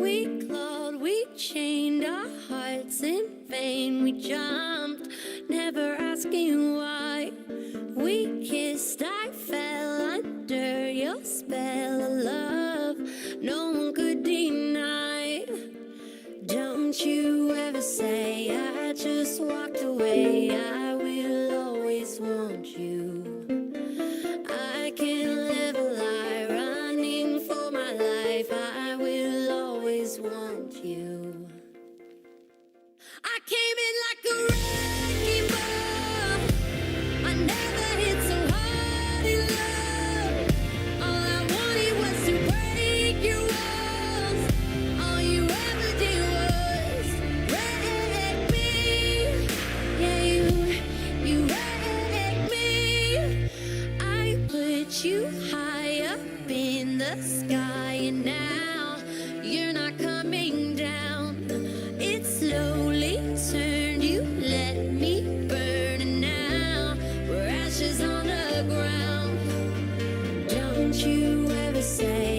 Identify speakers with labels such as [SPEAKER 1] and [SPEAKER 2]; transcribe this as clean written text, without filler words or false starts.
[SPEAKER 1] We clawed, we chained our hearts in vain. We jumped, never asking why. We kissed, I fell under your spell of love. No one could deny. Don't you ever say I just walked away. I will always want you. I can't live a lie, running for my life. I will always want you. I came in like a wrecking ball. I never hit so hard in love. All I wanted was to break your walls. All you ever did was wreck me. Yeah, you wrecked me. I put you high up in the sky, and now you're not coming down. It slowly turned, you let me burn, and now we're ashes on the ground. Don't you ever say